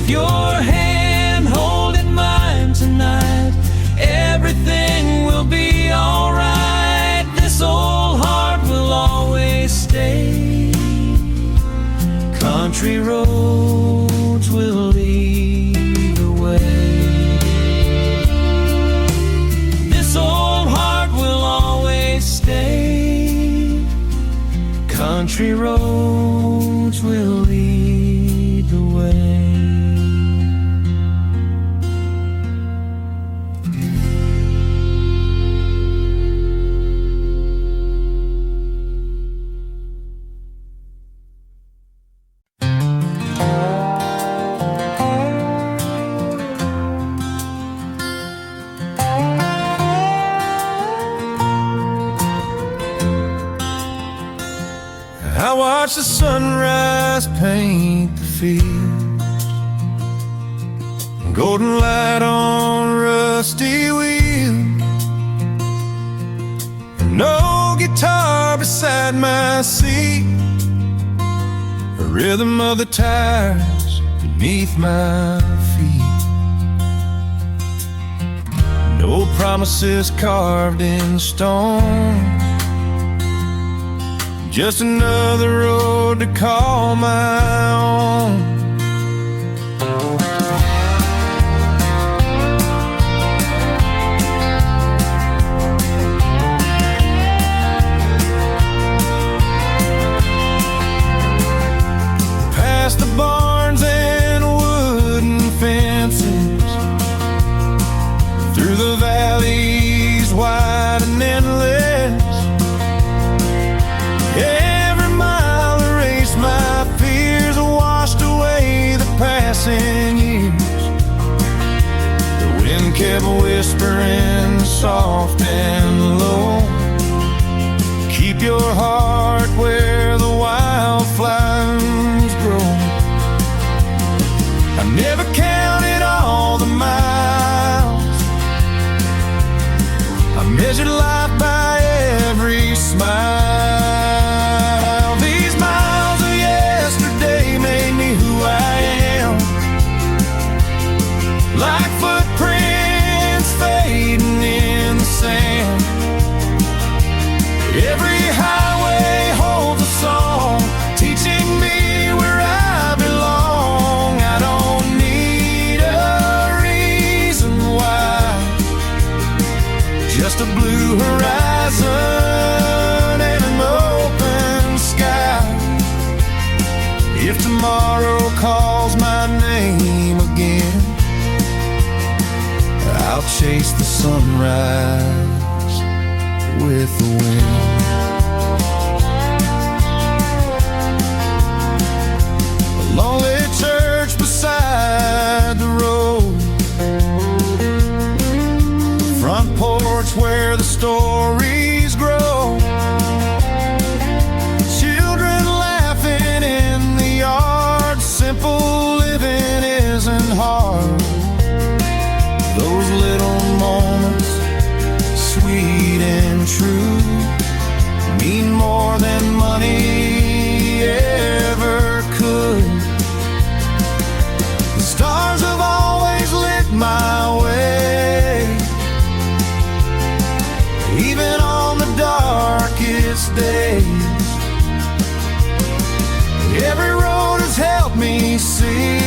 Your hand holding mine tonight, everything will be alright. This old heart will always stay. Country roads will lead the way. This old heart will always stay. Country roads will lead the way. I watch the sunrise paint the fields, golden light on rusty wheels, no guitar beside my seat, the rhythm of the tires beneath my feet, no promises carved in stone, just another road to call my own. Past the barns and wooden fences, through the valleys wide and endless, every mile erased my fears, washed away the passing years. The wind kept whispering soft and low, keep your heart where the wildflowers grow. I never counted all the miles, I measured life by every smile. Like footprints fading in the sand, every highway holds a song, teaching me where I belong. I don't need a reason why, just a blue horizon and an open sky. If tomorrow calls my name again, I'll chase the sunrise with the wind. A lonely church beside the road, front porch where the stories grow, children laughing in the yard. Simple living isn't hard. Those little moments, sweet and true, mean more than money ever could. The stars have always lit my way, even on the darkest days. Every road has helped me see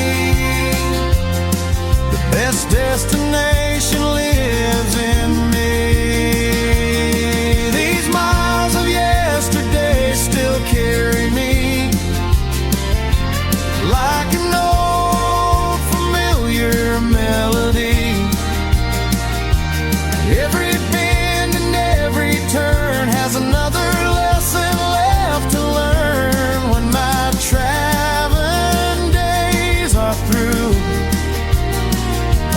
the best destination lives in me. These miles of yesterday still carry me like an old familiar melody. Every bend and every turn has another lesson left to learn. When my traveling days are through,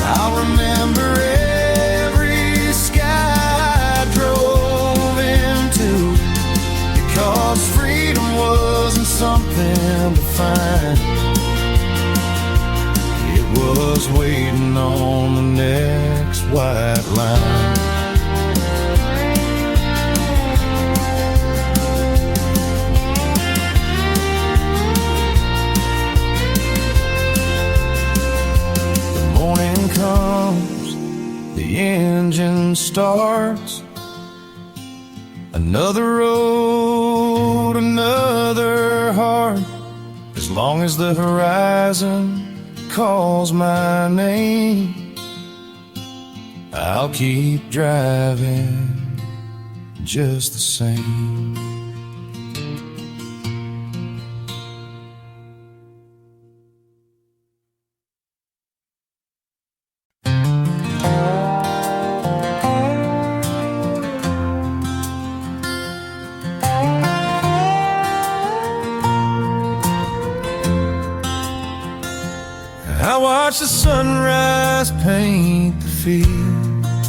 I'll remember every sky I drove into, because freedom wasn't something to find. It was waiting on the next white line. Morning comes, the engine starts. Another road, another heart. As long as the horizon calls my name, I'll keep driving just the same. I watch the sunrise paint the fields,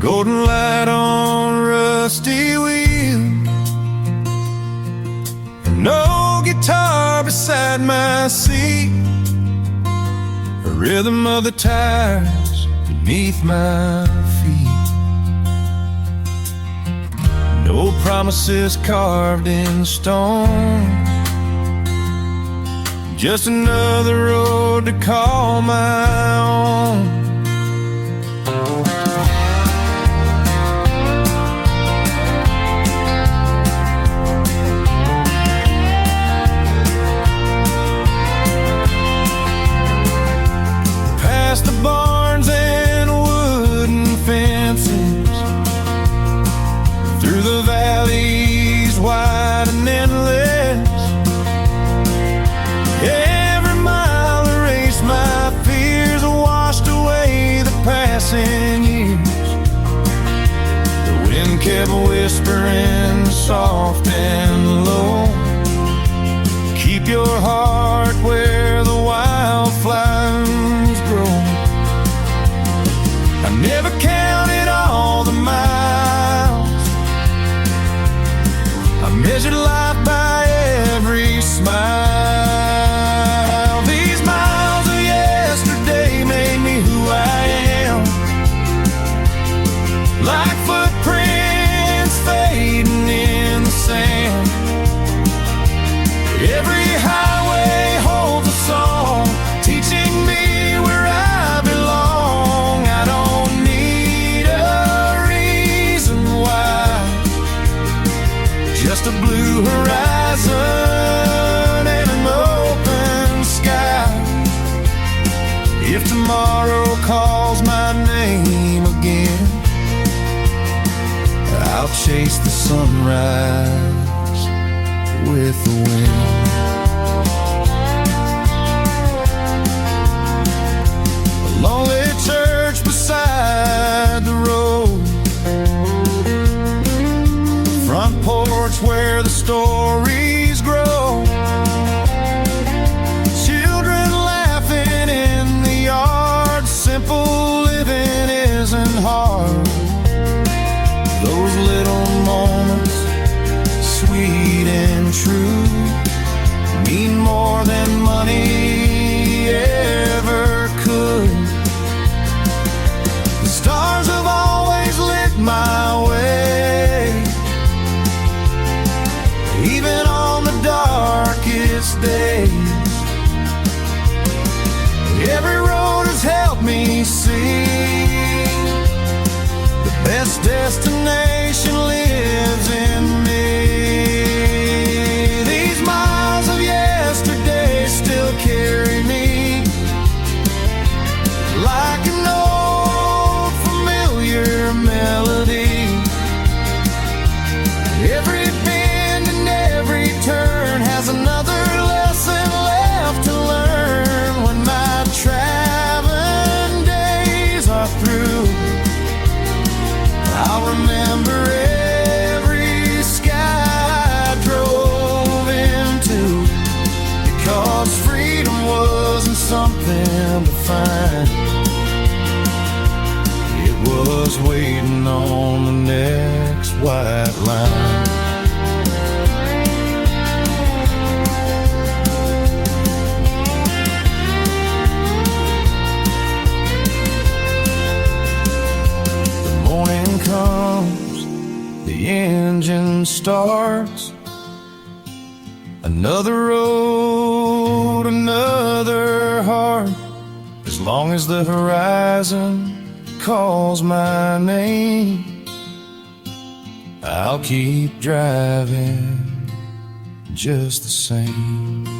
golden light on rusty wheels. No guitar beside my seat, the rhythm of the tires beneath my feet. No promises carved in stone, just another road to call my own. Past the barns and wooden fences, through the valleys wide and endless. Every mile erased my fears, washed away the passing years. The wind kept whispering soft and low, keep your heart where the wildflowers grow. I never counted all the miles, I measured life by every smile. These miles of yesterday made me who I am, like footprints fading in the sand. Every highway holds a song, teaching me where I belong. I don't need a reason why, just a blue horizon and an open sky. If tomorrow calls my name again, I'll chase the sunrise with the wind. A lonely church darkest days. Every road has helped me see the best destination lives in me. These miles of yesterday still carry me like an old familiar melody. Every bend and every turn has another lesson left to learn. When my traveling days are through, I'll remember every sky I drove into, because freedom wasn't something to find, it was waiting on the next white line. The morning comes, the engine starts, another road, another heart. As long as the horizon calls my name, I'll keep driving just the same.